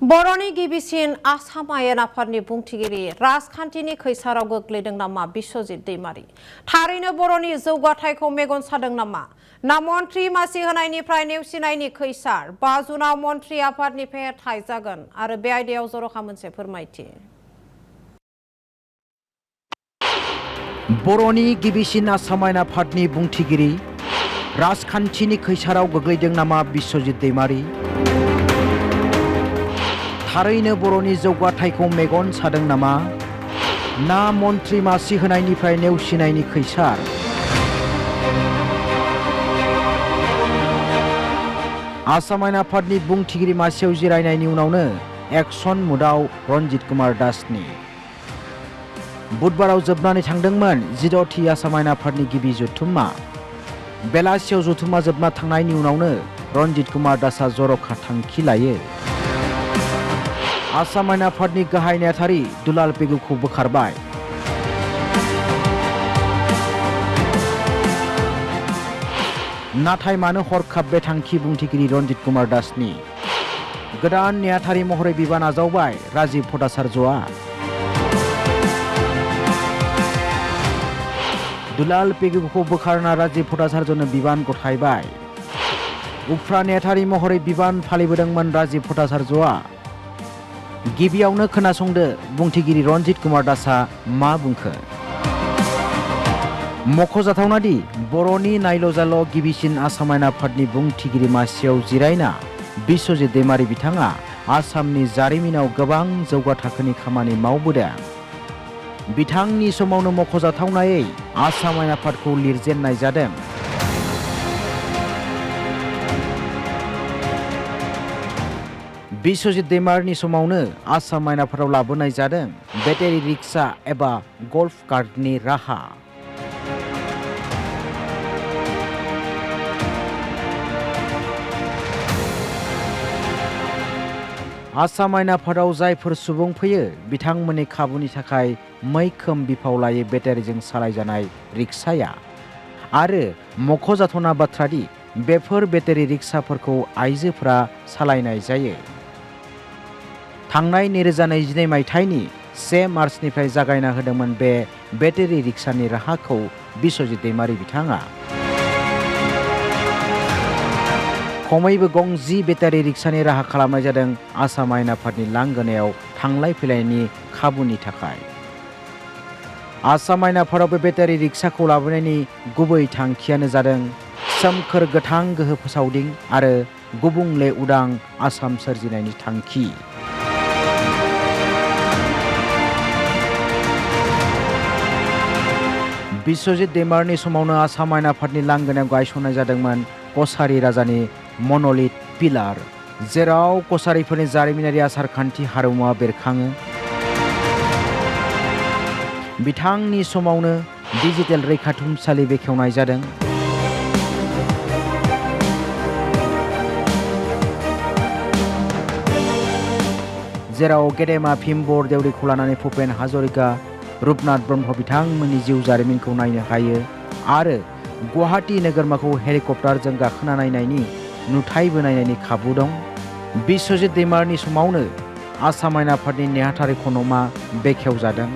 बर'नि गिबिसिन आसाम आयेन आफादनि बुंथिगिरि राजखान्थिनि खैसाराव गोग्लैदों नामा बिश्वजित दैमारि? थारैनो बर'नि जौगाथायखौ मेगन सादों नामा? ना मन्त्रि मासि होनायनिफ्राय नेवसिनायनि खैसार? 5 जुनाव मन्त्रि आफादनिफ्राय थाय जागोन आरो बे आयदायाव जर'खा मोनसे फोरमायथि। बर'नि गिबिसिन आसाम आयेन आफादनि बुंथिगिरि राजखान्थिनि खैसाराव गोग्लैदों नामा बिश्वजित दैमारि? थारैनो बर'नि जौगाथायखौ मेगन सादों नामा? ना मन्त्रि मासि होनायनिफ्राय नेवसिनायनि खैसार? आसाम आयेन आफादनि बुंथिगिरि मासियाव जिरायनायनि उनावनो एक्सन मुडआव रनजित कुमार दासनि बुधबाराव जोबनानै थांदोंमोन 16थि आसाम आयेन आफादनि गिबि जथुम्मा। बेलासियाव जथुम्मा जोबना थांनायनि उनावनो रनजित कुमार दासआ जर'खा थांखि लायो। आसाम आयेन आफादनि गाहाय नेहाथारि दुलाल पेगुखौ बोखारबाय। नाथाय मानो हरखाब बे थांखि? बुंथिगिरि रनजित कुमार दासनि गोदान नेहाथारि महरै बिबान आजावबाय राजीव भट्टाचार्यआ। दुलाल पेगुखौ बोखारना राजीव भट्टाचार्यनो बिबान गथायबाय। उफ्रा नेहाथारि महरै बिबान फालिबोदोंमोन राजीव भट्टाचार्यआ। गिबियावनो खोनासंदो बुंथिगिरि रनजित कुमार दासआ मा बुंखो। मख'जाथावना दि बर'नि नायल' जाल' गिबिसिन आसाम आयेन आफादनि बुंथिगिरि मासियाव जिरायना बिश्वजित दैमारि बिथाङा आसामनि जारिमिनाव गोबां जौगा थाखोनि खामानि मावबोदों। बिथांनि समावनो मख'जाथावनायै आसाम आयेन आफादखौ लिरजेननाय जादों। बिश्वजित दैमारिनि समावनो आसाम आयेन आफादाव लाबोनाय जादों बेटारि रिक्सा एबा गल्फ कार्टनि राहा। आसाम आयेन आफादाव जायफोर सुबुं फैयो बिथांमोननि खाबुनि थाखाय मैखोम बिफाव लायो बेटारिजों सालायजानाय रिक्साया। आरो मख'जाथावना बाथ्रा दि बेफोर बेटारि रिक्साफोरखौ आइजोफोरा सालायनाय जायो। थांनाय 2022 मायथाइनि 1 मार्चनिफ्राय जागायना होदोंमोन बे बेटारि रिक्सानि राहाखौ बिश्वजित दैमारि बिथाङा। खमैबो गं10 बेटारि रिक्सानि राहा खालामनाय जादों आसाम आयेन आफादनि लांगोनायाव थांलाय फैलायनि खाबुनि थाखाय। आसाम आयेन आफादाव बे बेटारि रिक्साखौ लाबोनायनि गुबै थांखियानो जादों सोमखोर गोथां गोहो फोसावदिं आरो गुबुंले उदां आसाम सोरजिनायनि थांखि। बिश्वजित दैमारिनि समावनो आसाम आयेन आफादनि लांगोनायाव गायसननाय जादोंमोन कसारी राजानि मन'लिथ पिलार, जेराव कसारीफोरनि जारिमिनारि आसारखान्थि हारिमुआ बेरखाङो। बिथांनि समावनो डिजिटेल रैखाथुमसालि बेखेवनाय जादों। जेराव गेदेमा भीम बरदेउरिखौ लानानै भुपेन हाजरिका, रुपनाथ ब्रह्म बिथांमोननि जिउ जारिमिनखौ नायनो हायो आरो गुवाहाटी नोगोरमाखौ हेलिकप्टारजों गाखोना नायनायनि नुथायबो नायनायनि खाबु दं। बिश्वजित दैमारिनि समावनो आसाम आयेन आफादनि नेहाथारि खनमा बेखेवजादों।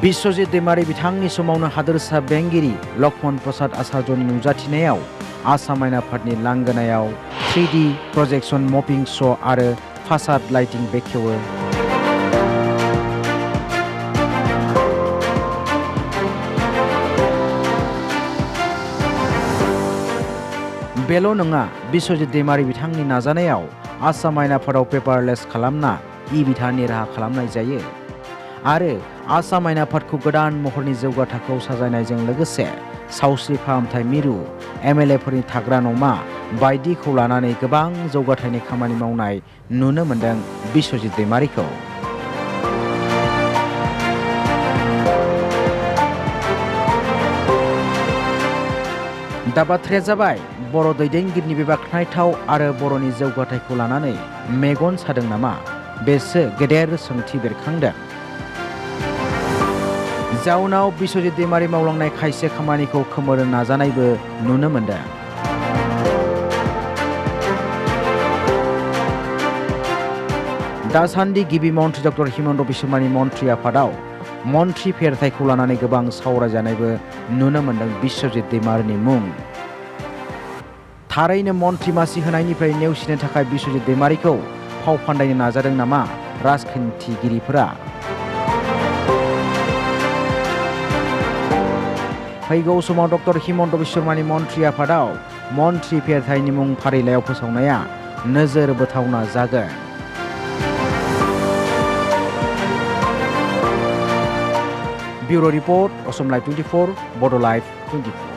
बिश्वजित दैमारि बिथांनि समावनो हादोरसा बेंगिरि लक्ष्मण प्रसाद आचार्यनि नुजाथिनायाव आसाम आयेन आफादनि लांगोनायाव 3D प्रजेक्सन मपिं श' आरो फासाद लाइटिं बेखेवो। बेल' नङा, बिश्वजित दैमारि बिथांनि नाजानायाव आसाम आयेन आफादाव पेपारलेस खालामना ई-बिधाननि राहा खालामनाय जायो आरो आसाम आयेन आफादखौ गोदान महरनि जौगा थाखोआव साजायनायजों लोगोसे सावस्रि फाहामथाय मिरु, MLA-फोरनि थाग्रा न'मा बायदिखौ लानानै गोबां जौगाथायनि खामानि मावनाय नुनो मोन्दों बिश्वजित दैमारिखौ। दा बाथ्राया जाबाय बर' दैदेनगिरिनि बे बाख्नायथाव आरो बर'नि जौगाथायखौ लानानै मेगन सादों नामा? बेसो गेदेर सोंथि बेरखांदों। जाउनाव बिश्वजित दैमारि मावलांनाय खायसे खामानिखौ खोमोरनो नाजानायबो नुनो मोन्दों। दासान्दि गिबि मन्थ्रि डक्टर हिमन्त बिश्वशर्मानि मन्थ्रि आफादाव मन्थ्रि फेरथायखौ लानानै गोबां सावरायजानायबो नुनो मोन्दों बिश्वजित दैमारिनि मुं। थारैनो मन्थ्रि मासि होनायनिफ्राय नेवसिनो थाखाय बिश्वजित दैमारिखौ फाव फान्दायनो नाजादों नामा राजखान्थिगिरिफोरा? फैगौ समाव डक्टर हिमन्त बिश्वशर्मानि मन्थ्रि आफादाव मन्थ्रि फेरथायनि मुं फारिलाइयाव फोसावनाया नोजोर बोथावना जागोन। ब्युर' रिपर्ट असम लाइभ 24 बड' लाइभ 24।